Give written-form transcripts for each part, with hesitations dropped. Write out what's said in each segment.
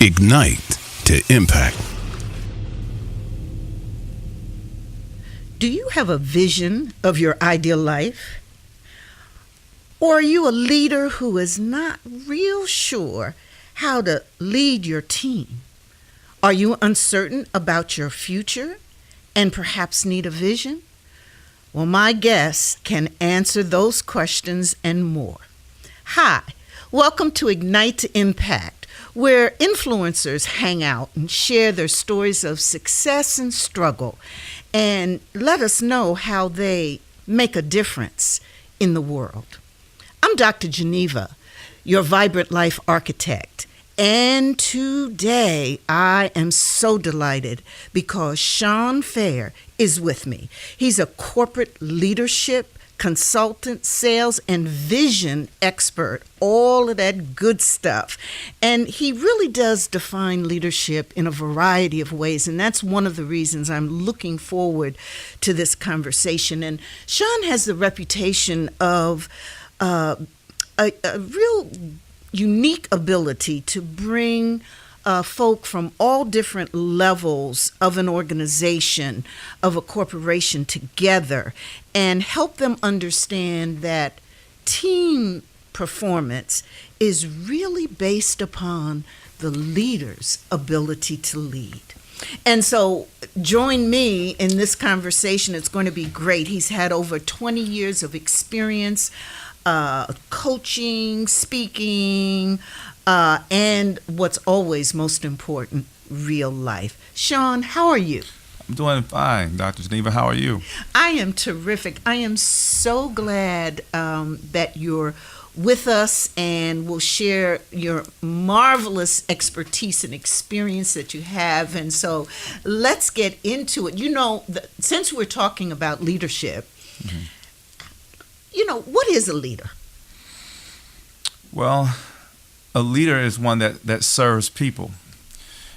Ignite to impact. Do you have a vision of your ideal life? Or are you a leader who is not real sure how to lead your team? Are you uncertain about your future and perhaps need a vision? Well, my guest can answer those questions and more. Hi, welcome to Ignite to Impact, where influencers hang out and share their stories of success and struggle and let us know how they make a difference in the world. I'm Dr. Geneva, your vibrant life architect, and today I am so delighted because Shawn Fair is with me. He's a corporate leadership consultant, sales, and vision expert, all of that good stuff. And he really does define leadership in a variety of ways, and that's one of the reasons I'm looking forward to this conversation. And Shawn has the reputation of a real unique ability to bring folk from all different levels of an organization, of a corporation together and help them understand that team performance is really based upon the leader's ability to lead. And so join me in this conversation. It's going to be great. He's had over 20 years of experience coaching, speaking, and what's always most important, real life. Shawn, how are you? I'm doing fine, Dr. Geneva. How are you? I am terrific. I am so glad that you're with us and will share your marvelous expertise and experience that you have. And so let's get into it. You know, since we're talking about leadership, what is a leader? Well, a leader is one that serves people.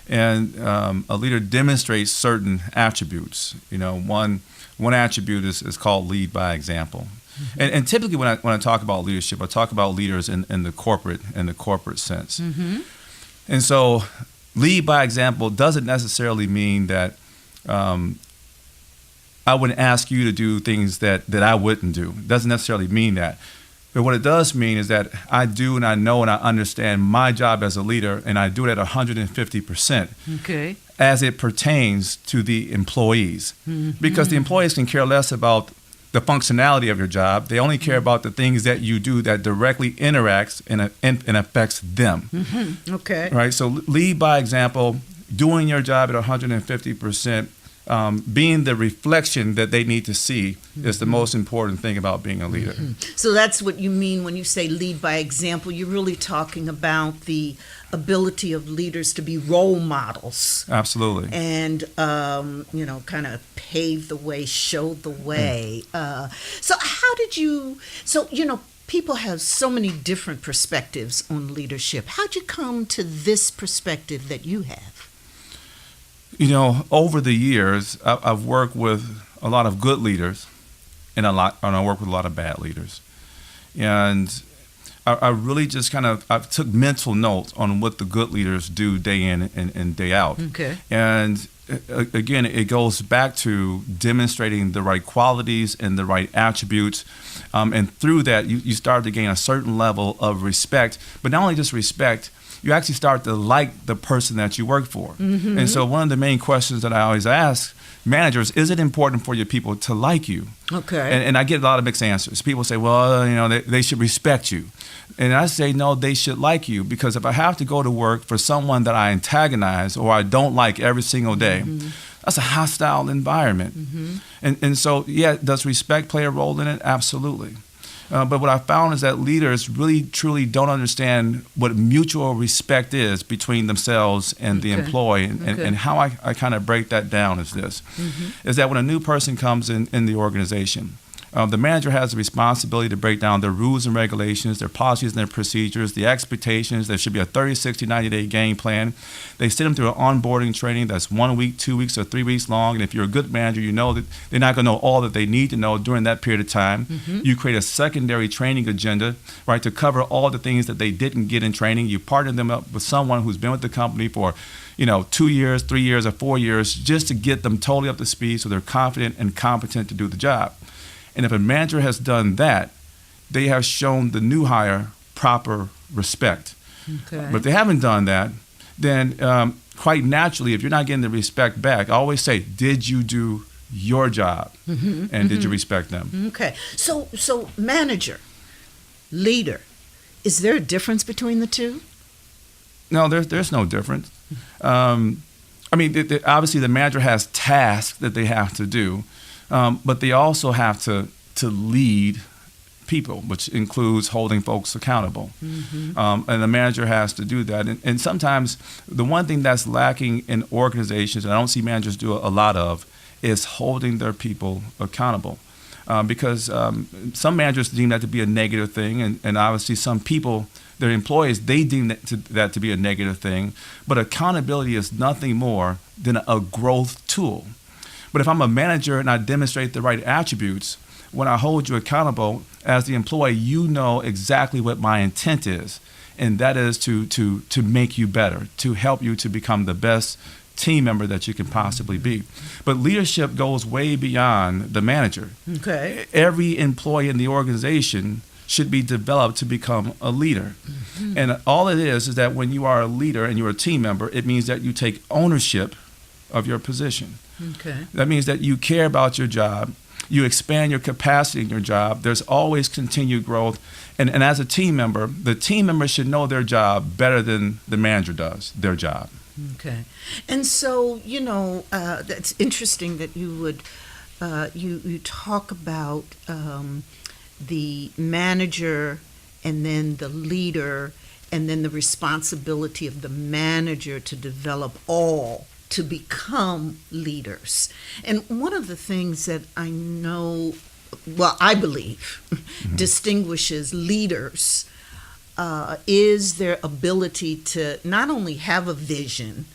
And a leader demonstrates certain attributes. One attribute is called lead by example. Mm-hmm. And typically when I talk about leadership, I talk about leaders in the corporate sense. Mm-hmm. And so lead by example doesn't necessarily mean that I wouldn't ask you to do things that I wouldn't do. It doesn't necessarily mean that. But what it does mean is that I do and I know and I understand my job as a leader, and I do it at 150% as it pertains to the employees. Mm-hmm. Because the employees can care less about the functionality of your job. They only care about the things that you do that directly interacts and affects them. Mm-hmm. Okay. Right? So lead by example, doing your job at 150%. Being the reflection that they need to see is the most important thing about being a leader. Mm-hmm. So that's what you mean when you say lead by example. You're really talking about the ability of leaders to be role models. Absolutely. And, kind of pave the way, show the way. People have so many different perspectives on leadership. How'd you come to this perspective that you have? Over the years, I've worked with a lot of good leaders, and I work with a lot of bad leaders. And I really just I took mental notes on what the good leaders do day in and day out. Okay. And again, it goes back to demonstrating the right qualities and the right attributes. And through that, you start to gain a certain level of respect, but not only just respect, you actually start to like the person that you work for. Mm-hmm. And so one of the main questions that I always ask managers, is it important for your people to like you? Okay. And I get a lot of mixed answers. People say, well, they should respect you. And I say, no, they should like you, because if I have to go to work for someone that I antagonize or I don't like every single day, mm-hmm. that's a hostile environment. Mm-hmm. And so, yeah, does respect play a role in it? Absolutely. But what I found is that leaders really, truly don't understand what mutual respect is between themselves and the employee. And how I kind of break that down is this, mm-hmm. is that when a new person comes in the organization, The manager has the responsibility to break down their rules and regulations, their policies and their procedures, the expectations. There should be a 30, 60, 90-day game plan. They send them through an onboarding training that's 1 week, 2 weeks, or 3 weeks long. And if you're a good manager, you know that they're not going to know all that they need to know during that period of time. You create a secondary training agenda, right, to cover all the things that they didn't get in training. You partner them up with someone who's been with the company for 2 years, 3 years, or 4 years, just to get them totally up to speed so they're confident and competent to do the job. And if a manager has done that, they have shown the new hire proper respect. Okay. But if they haven't done that, then quite naturally, if you're not getting the respect back, I always say, did you do your job? And did you respect them? Okay. So manager, leader, is there a difference between the two? No, there's no difference. Obviously the manager has tasks that they have to do, but they also have to lead people, which includes holding folks accountable. And the manager has to do that. And sometimes the one thing that's lacking in organizations, and I don't see managers do a lot of, is holding their people accountable. Because some managers deem that to be a negative thing, and obviously some people, their employees, they deem that to be a negative thing. But accountability is nothing more than a growth tool. But if I'm a manager and I demonstrate the right attributes, when I hold you accountable as the employee, you know exactly what my intent is, and that is to make you better, to help you to become the best team member that you can possibly be. But leadership goes way beyond the manager. Okay. Every employee in the organization should be developed to become a leader. And all it is that when you are a leader and you're a team member, it means that you take ownership of your position. Okay. That means that you care about your job. You expand your capacity in your job. There's always continued growth. And as a team member, the team member should know their job better than the manager does their job. Okay. And so, that's interesting that you would, you talk about the manager and then the leader and then the responsibility of the manager to develop all to become leaders. And one of the things that I know, I believe, distinguishes leaders is their ability to not only have a vision,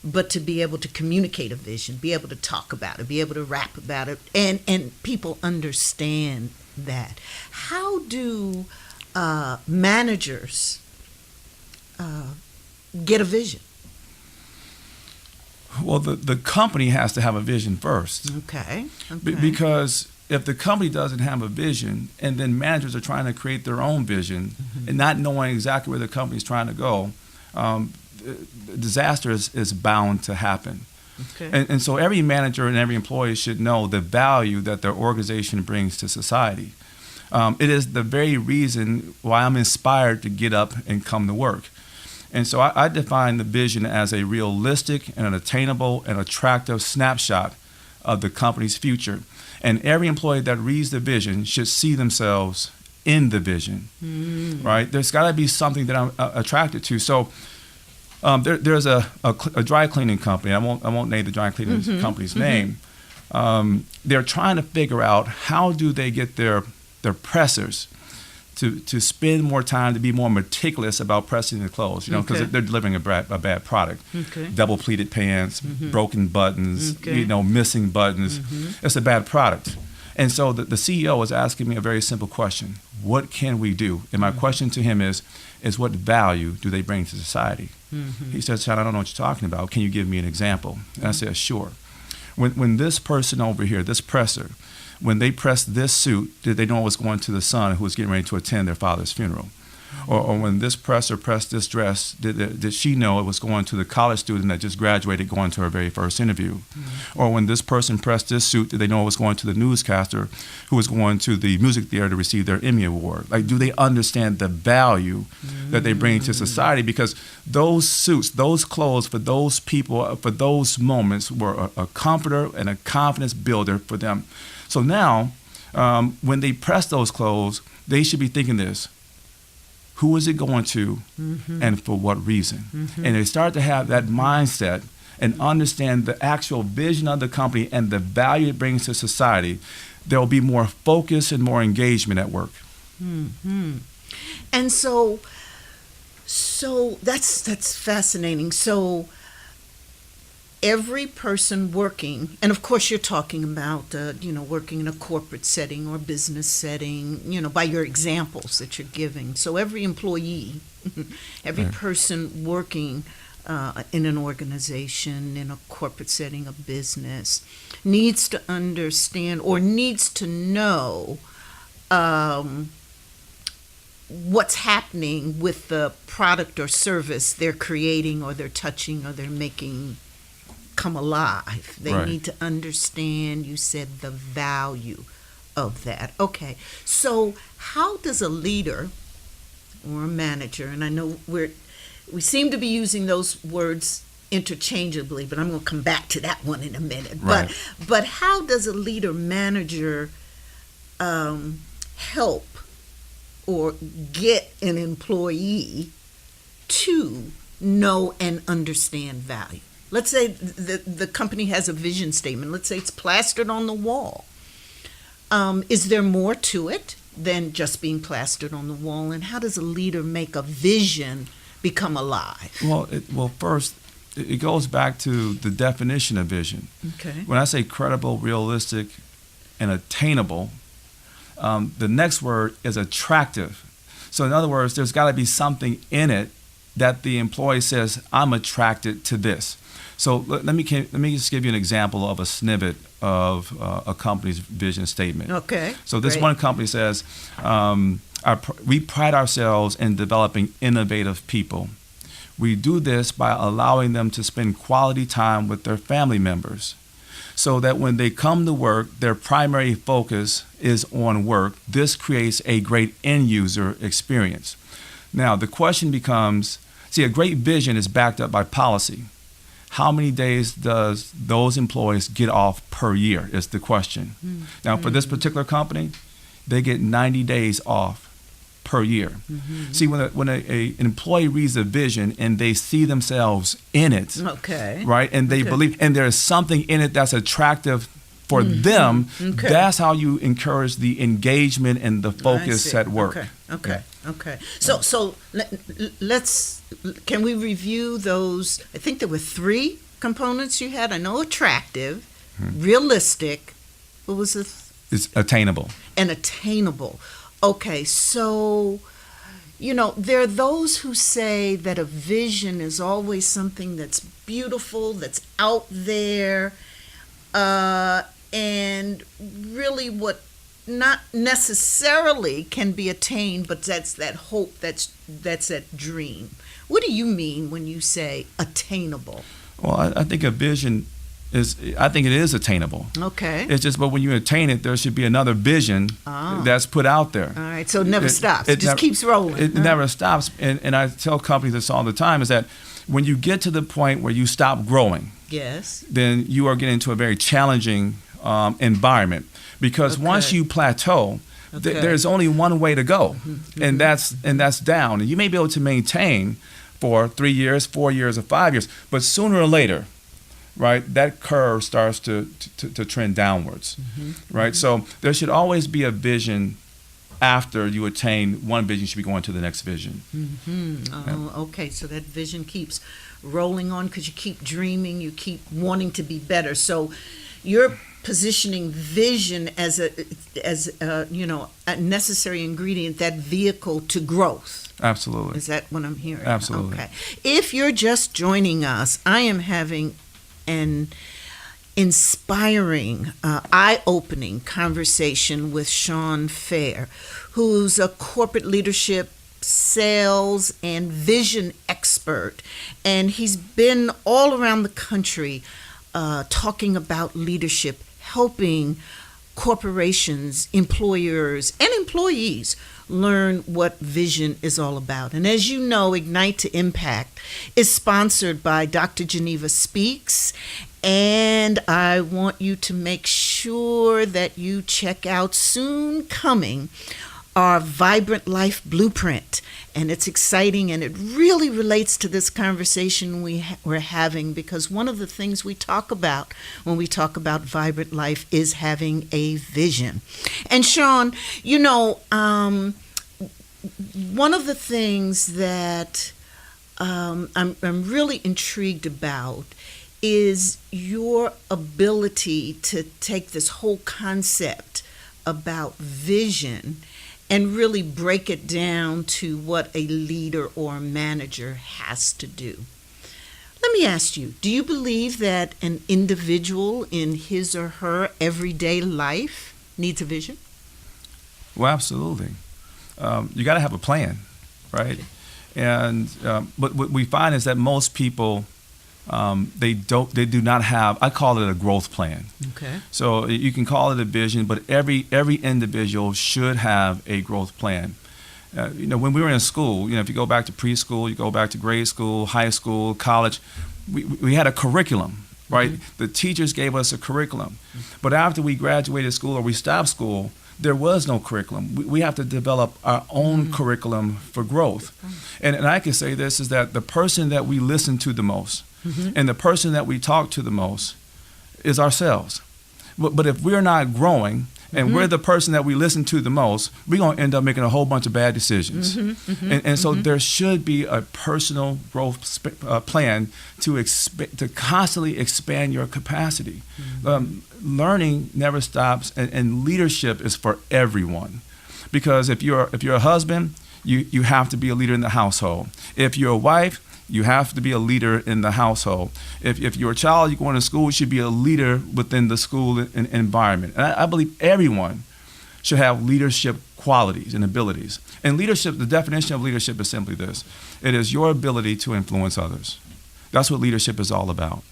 but to be able to communicate a vision, be able to talk about it, be able to rap about it, and people understand that. How do managers get a vision? Well, the company has to have a vision first. Okay. Because if the company doesn't have a vision and then managers are trying to create their own vision and not knowing exactly where the company's trying to go, disaster is bound to happen. Okay. And so every manager and every employee should know the value that their organization brings to society. It is the very reason why I'm inspired to get up and come to work. And so I define the vision as a realistic and an attainable and attractive snapshot of the company's future. And every employee that reads the vision should see themselves in the vision, right? There's got to be something that I'm attracted to. So there's a dry cleaning company. I won't name the dry cleaning company's name. They're trying to figure out how do they get their pressers to spend more time, to be more meticulous about pressing the clothes, because they're delivering a bad product. Okay. Double pleated pants, broken buttons, missing buttons. It's a bad product. And so the CEO was asking me a very simple question: what can we do? And my question to him is what value do they bring to society? He said, "Shawn, I don't know what you're talking about. Can you give me an example?" And I said, "Sure. When this person over here, this presser, when they pressed this suit, did they know it was going to the son who was getting ready to attend their father's funeral? Or when this presser pressed this dress, did she know it was going to the college student that just graduated going to her very first interview? Or when this person pressed this suit, did they know it was going to the newscaster who was going to the music theater to receive their Emmy Award? Like, do they understand the value that they bring to society? Because those suits, those clothes for those people, for those moments were a comforter and a confidence builder for them. So now, when they press those clothes, they should be thinking this: who is it going to, and for what reason? And they start to have that mindset, and understand the actual vision of the company and the value it brings to society, there will be more focus and more engagement at work. Mm-hmm. And so that's fascinating. So every person working, and of course you're talking about, working in a corporate setting or business setting, by your examples that you're giving. So every employee, every Right. person working in an organization, in a corporate setting, a business, needs to understand or needs to know what's happening with the product or service they're creating or they're touching or they're making come alive. They Right. need to understand, you said, the value of that. Okay, so how does a leader or a manager, and I know we seem to be using those words interchangeably, but I'm going to come back to that one in a minute. Right. But how does a leader manager help or get an employee to know and understand value? Let's say the company has a vision statement. Let's say it's plastered on the wall. Is there more to it than just being plastered on the wall? And how does a leader make a vision become alive? Well, first, it goes back to the definition of vision. Okay. When I say credible, realistic, and attainable, the next word is attractive. So in other words, there's got to be something in it that the employee says, I'm attracted to this. So let me just give you an example of a snippet of a company's vision statement. Okay. So this great. one company says, we pride ourselves in developing innovative people. We do this by allowing them to spend quality time with their family members so that when they come to work, their primary focus is on work. This creates a great end user experience. Now, the question becomes, a great vision is backed up by policy. How many days does those employees get off per year is the question. Mm-hmm. Now, for this particular company, they get 90 days off per year. Mm-hmm. See, when an employee reads a vision and they see themselves in it, okay, right, and they believe, and there's something in it that's attractive for them, that's how you encourage the engagement and the focus at work. Okay. So can we review those? I think there were 3 components you had. I know attractive, realistic. What was the? It's attainable. And attainable. Okay, so there are those who say that a vision is always something that's beautiful, that's out there, and really what not necessarily can be attained, but that's that hope, that's that dream. What do you mean when you say attainable? Well, I think a vision it is attainable. Okay. It's just, but when you attain it, there should be another vision that's put out there. All right, so it never stops. It just keeps rolling. It never stops. And I tell companies this all the time, is that when you get to the point where you stop growing, yes, then you are getting into a very challenging environment. Because once you plateau, there's only one way to go, and that's down. And you may be able to maintain for 3 years, 4 years, or 5 years, but sooner or later, right, that curve starts to trend downwards, right? So there should always be a vision after you attain one vision. You should be going to the next vision. Okay, so that vision keeps rolling on because you keep dreaming, you keep wanting to be better. So you're positioning vision as a necessary ingredient, that vehicle to growth. Absolutely. Is that what I'm hearing? Absolutely. Okay. If you're just joining us, I am having an inspiring, eye-opening conversation with Shawn Fair, who's a corporate leadership, sales, and vision expert. And he's been all around the country talking about leadership, helping corporations, employers, and employees learn what vision is all about. And as you know, Ignite to Impact is sponsored by Dr. Geneva Speaks, and I want you to make sure that you check out soon coming our Vibrant Life Blueprint. And it's exciting, and it really relates to this conversation we're having, because one of the things we talk about when we talk about Vibrant Life is having a vision. And Shawn, one of the things that I'm really intrigued about is your ability to take this whole concept about vision and really break it down to what a leader or a manager has to do. Let me ask you, do you believe that an individual in his or her everyday life needs a vision? Well, absolutely. You got to have a plan, right? And but what we find is that most people they do not have. I call it a growth plan. Okay. So you can call it a vision, but every individual should have a growth plan. When we were in school, if you go back to preschool, you go back to grade school, high school, college, we had a curriculum, right? Mm-hmm. The teachers gave us a curriculum, but after we graduated school or we stopped school, there was no curriculum. We have to develop our own curriculum for growth. And I can say this is that the person that we listen to the most and the person that we talk to the most is ourselves. But if we're not growing and we're the person that we listen to the most, we're going to end up making a whole bunch of bad decisions. And so there should be a personal growth plan to constantly expand your capacity. Learning never stops, and leadership is for everyone. Because if you're a husband, you have to be a leader in the household. If you're a wife, you have to be a leader in the household. If you're a child, you're going to school, you should be a leader within the school environment. And I believe everyone should have leadership qualities and abilities. And leadership, the definition of leadership is simply this. It is your ability to influence others. That's what leadership is all about.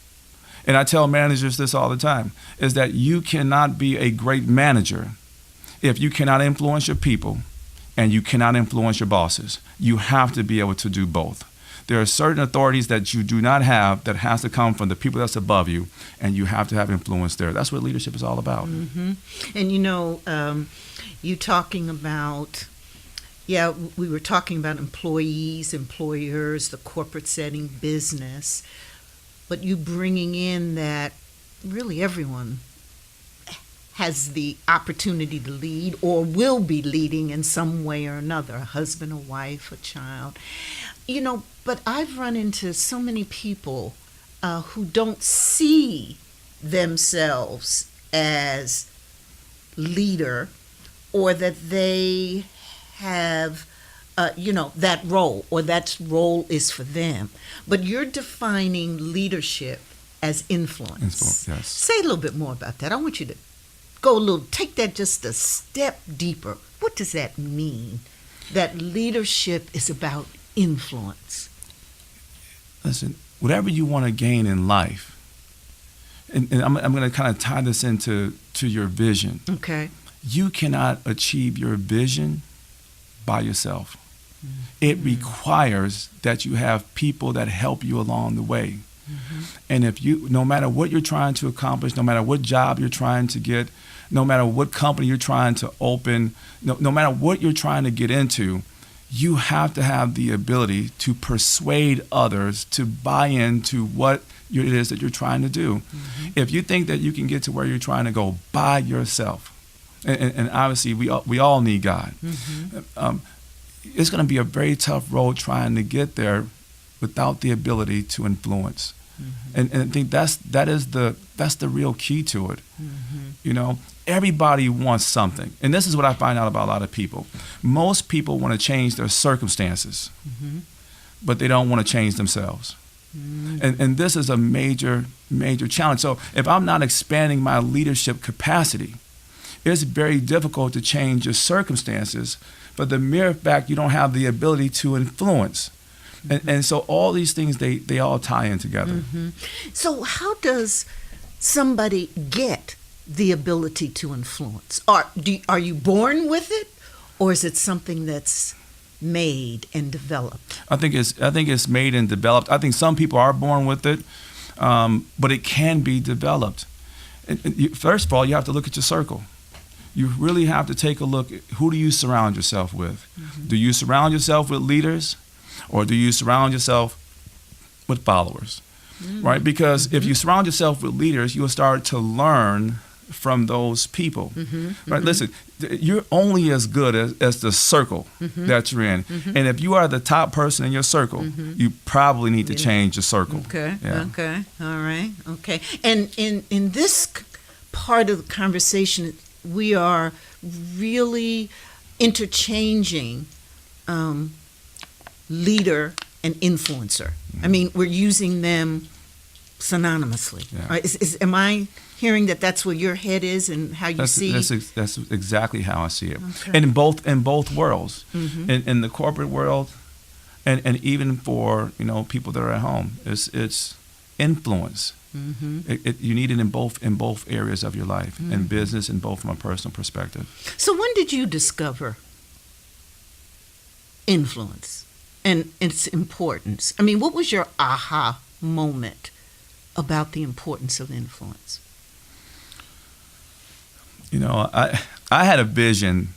And I tell managers this all the time, is that you cannot be a great manager if you cannot influence your people and you cannot influence your bosses. You have to be able to do both. There are certain authorities that you do not have that has to come from the people that's above you, and you have to have influence there. That's what leadership is all about. Mm-hmm. And you talking about, we were talking about employees, employers, the corporate setting, business, but you bringing in that really everyone has the opportunity to lead or will be leading in some way or another, a husband, a wife, a child. But I've run into so many people who don't see themselves as leader, or that they have, that role, or that role is for them. But you're defining leadership as influence. Yes. Say a little bit more about that. I want you to take that just a step deeper. What does that mean? That leadership is about influence. Listen, whatever you want to gain in life, and I'm going to kind of tie this into your vision. Okay. You cannot achieve your vision by yourself. Mm-hmm. It requires that you have people that help you along the way. Mm-hmm. And no matter what you're trying to accomplish, no matter what job you're trying to get, no matter what company you're trying to open, no matter what you're trying to get into, you have to have the ability to persuade others to buy into what it is that you're trying to do. Mm-hmm. If you think that you can get to where you're trying to go by yourself, and obviously we all need God, mm-hmm. It's going to be a very tough road trying to get there without the ability to influence. Mm-hmm. And I think that's the real key to it. Mm-hmm. Everybody wants something. And this is what I find out about a lot of people. Most people want to change their circumstances, mm-hmm. but they don't want to change themselves. Mm-hmm. And this is a major, major challenge. So if I'm not expanding my leadership capacity, it's very difficult to change your circumstances, but the mere fact you don't have the ability to influence. Mm-hmm. And so all these things, they all tie in together. Mm-hmm. So how does somebody get the ability to influence? Are you born with it, or is it something that's made and developed? I think it's made and developed. I think some people are born with it, but it can be developed. And first of all, you have to look at your circle. you really have to take a look at who do you surround yourself with. Do you surround yourself with leaders, or do you surround yourself with followers? Right? Because if you surround yourself with leaders, you'll start to learn from those people. Right? Listen, you're only as good as the circle that you're in. And if you are the top person in your circle, you probably need to change your circle. Okay. Yeah. Okay. All right. Okay. And in this part of the conversation, we are really interchanging leader and influencer. I mean, we're using them synonymously. Yeah. Right? Am I hearing that that's where your head is and how you see? That's exactly how I see it. Okay. And in both worlds, in the corporate world, and even for people that are at home, it's influence. You need it in both areas of your life, in business and both from a personal perspective. So when did you discover influence and its importance? I mean, what was your aha moment about the importance of influence? I had a vision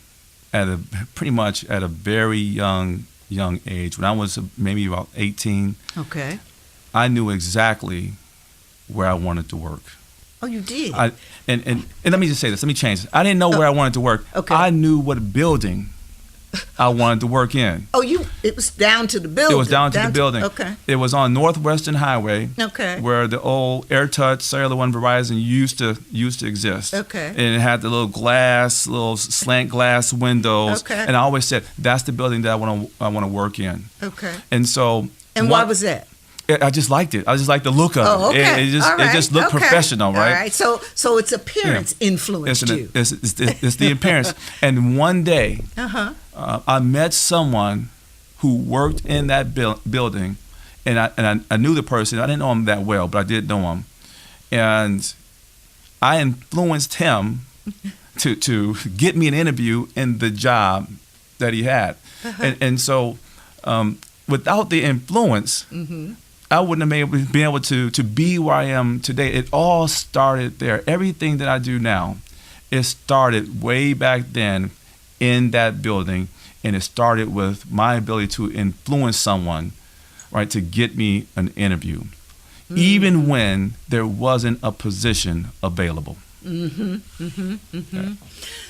pretty much at a very young age. When I was maybe about 18, Okay. I knew exactly where I wanted to work. Oh, you did? And let me just say this. Let me change this. I didn't know where I wanted to work. Okay. I knew what building I wanted to work in. Oh, it was down to the building. It was down to the building. Okay. It was on Northwestern Highway. Okay. Where the old AirTouch, Cellular One, Verizon used to exist. Okay. And it had the little slant glass windows. Okay. And I always said that's the building that I want to work in. Okay. And so. And why was that? I just liked it. I just liked the look of Oh, it. okay. It just looked professional, right? All right. So its appearance influenced you. It's the appearance. And one day, I met someone who worked in that building, and I knew the person. I didn't know him that well, but I did know him, and I influenced him to get me an interview in the job that he had, and so without the influence. I wouldn't have been able to be where I am today. It all started there. Everything that I do now, it started way back then in that building, and it started with my ability to influence someone, right, to get me an interview, even when there wasn't a position available. Yeah.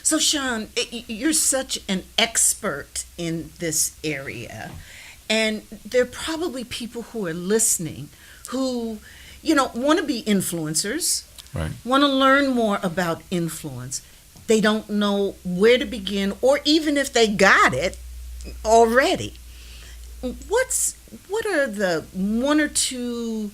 So, Shawn, you're such an expert in this area. And there are probably people who are listening who, want to be influencers, Right. want to learn more about influence. They don't know where to begin, or even if they got it already. What are the one or two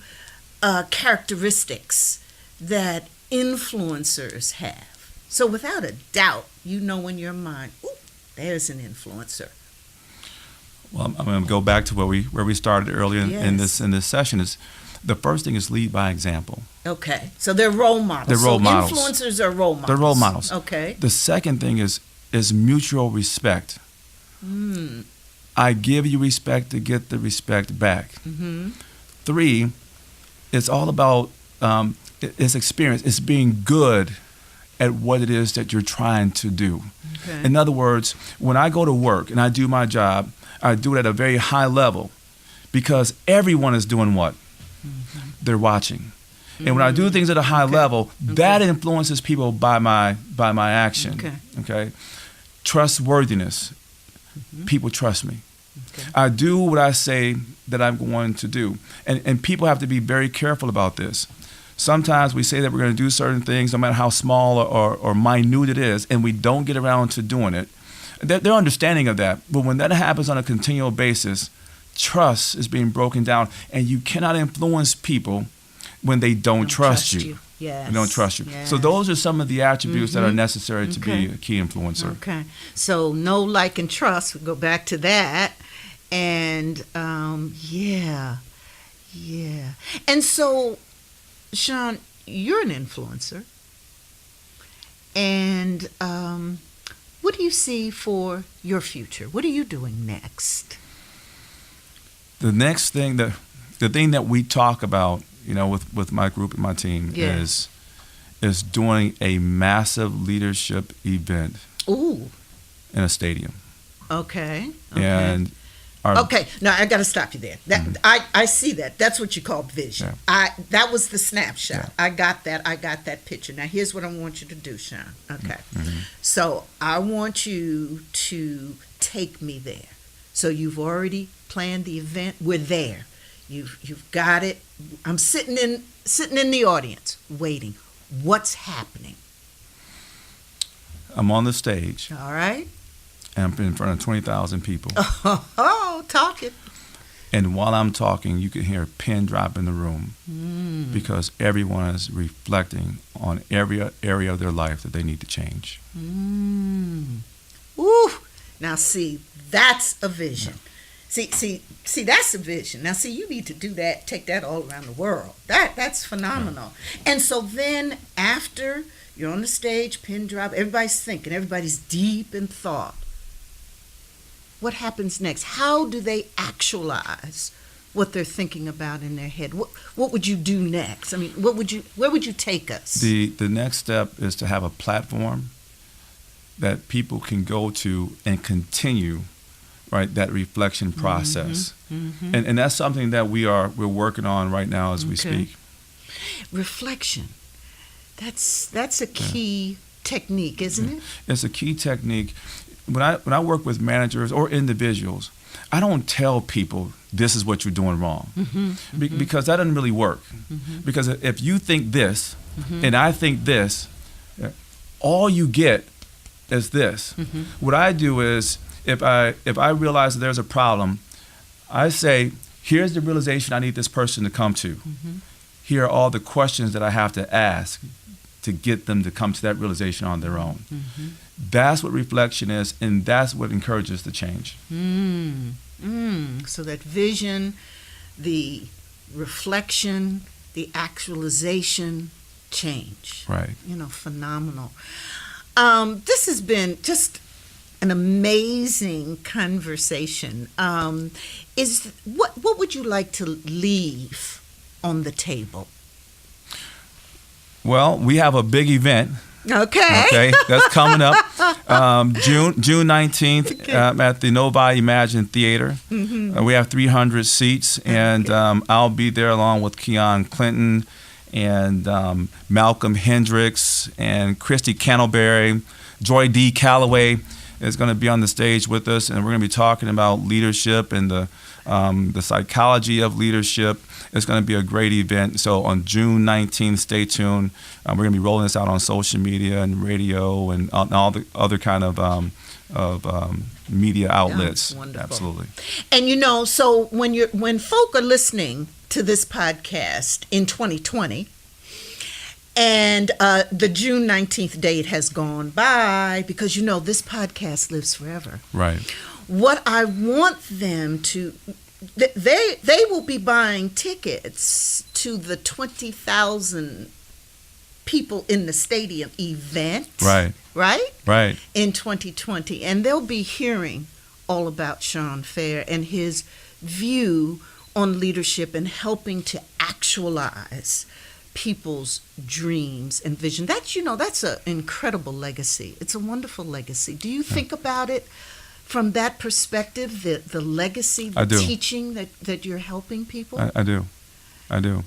characteristics that influencers have? So without a doubt, in your mind, ooh, there's an influencer. Well, I'm going to go back to where we started earlier in Yes. this session. Is the first thing is lead by example. Okay, so they're role models. They're role models. Influencers are role models. They're role models. Okay. The second thing is mutual respect. I give you respect to get the respect back. 3, it's all about it's experience. It's being good at what it is that you're trying to do. Okay. In other words, when I go to work and I do my job, I do it at a very high level because everyone is doing what? They're watching. And when I do things at a high level, that influences people by my action. Okay? Trustworthiness. People trust me. Okay. I do what I say that I'm going to do. And people have to be very careful about this. Sometimes we say that we're going to do certain things, no matter how small or minute it is, and we don't get around to doing it. They're understanding of that. But when that happens on a continual basis, trust is being broken down, and you cannot influence people when they don't trust you. Yes. They don't trust you. Yes. So those are some of the attributes that are necessary to be a key influencer. Okay. So know, like, and trust. We'll go back to that. And yeah. And so, Shawn, you're an influencer. And what do you see for your future? What are you doing next? The next thing the thing that we talk about, with my group and my team is doing a massive leadership event Ooh. in a stadium. Okay. And okay, now I got to stop you there. That I see that. That's what you call vision. Yeah. That was the snapshot. Yeah. I got that picture. Now here's what I want you to do, Shawn. Okay. So I want you to take me there. So you've already planned the event. We're there. You've got it. I'm sitting in the audience waiting. What's happening? I'm on the stage. All right. And I'm in front of 20,000 people. Oh, talking. And while I'm talking, you can hear a pin drop in the room because everyone is reflecting on every area of their life that they need to change. Ooh. Now, see, that's a vision. Yeah. See, that's a vision. Now, see, you need to do that, take that all around the world. That's phenomenal. Yeah. And so then after you're on the stage, pin drop, everybody's thinking, everybody's deep in thought. What happens next? How do they actualize what they're thinking about in their head? What would you do next? I mean, where would you take us? The next step is to have a platform that people can go to and continue, right, that reflection process. And that's something that we're working on right now as we speak. Reflection. That's a key technique, isn't it? It's a key technique. When I work with managers or individuals, I don't tell people this is what you're doing wrong because that doesn't really work. Because if you think this and I think this, all you get is this. What I do is if I realize that there's a problem, I say, here's the realization I need this person to come to. Here are all the questions that I have to ask to get them to come to that realization on their own. That's what reflection is, and that's what encourages the change. So that vision, the reflection, the actualization, change. Right. Phenomenal. This has been just an amazing conversation. What would you like to leave on the table? Well, we have a big event. Okay, that's coming up June 19th at the Novi Imagine Theater. We have 300 seats, and I'll be there along with Keon Clinton and Malcolm Hendricks and Christy Candleberry. Joy D. Calloway is going to be on the stage with us, and we're going to be talking about leadership and the psychology of leadership. It's going to be a great event. So on June 19th, stay tuned. We're going to be rolling this out on social media and radio and all the other kind of media outlets. Wonderful. Absolutely. And so when folk are listening to this podcast in 2020, and the June 19th date has gone by because this podcast lives forever. Right. What I want them to, they will be buying tickets to the 20,000 people in the stadium event. Right. Right? In 2020. And they'll be hearing all about Shawn Fair and his view on leadership and helping to actualize people's dreams and vision. That's an incredible legacy. It's a wonderful legacy. Do you think about it from that perspective, the legacy, the teaching that you're helping people? I do.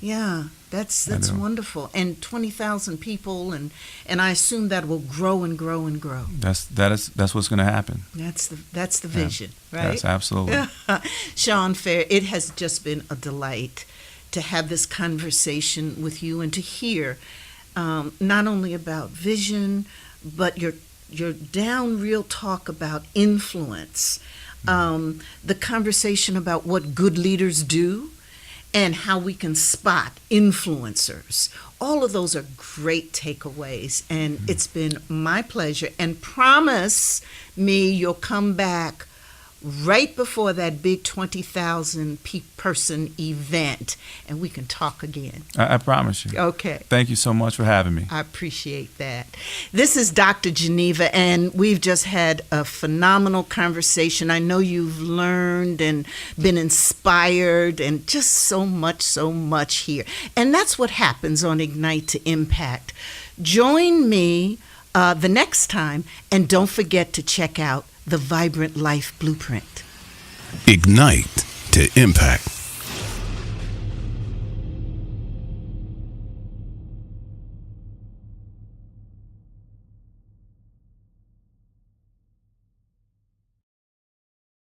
Yeah, that's wonderful. And 20,000 people, and I assume that will grow and grow and grow. That's what's going to happen. That's the vision, right? Yes, absolutely. Shawn Fair, it has just been a delight to have this conversation with you and to hear not only about vision, but your down real talk about influence, the conversation about what good leaders do and how we can spot influencers. All of those are great takeaways, and it's been my pleasure. And promise me you'll come back right before that big 20,000 person event, and we can talk again. I promise you. Okay. Thank you so much for having me. I appreciate that. This is Dr. Geneva, and we've just had a phenomenal conversation. I know you've learned and been inspired and just so much here. And that's what happens on Ignite to Impact. Join me the next time, and don't forget to check out the Vibrant Life Blueprint. Ignite to impact.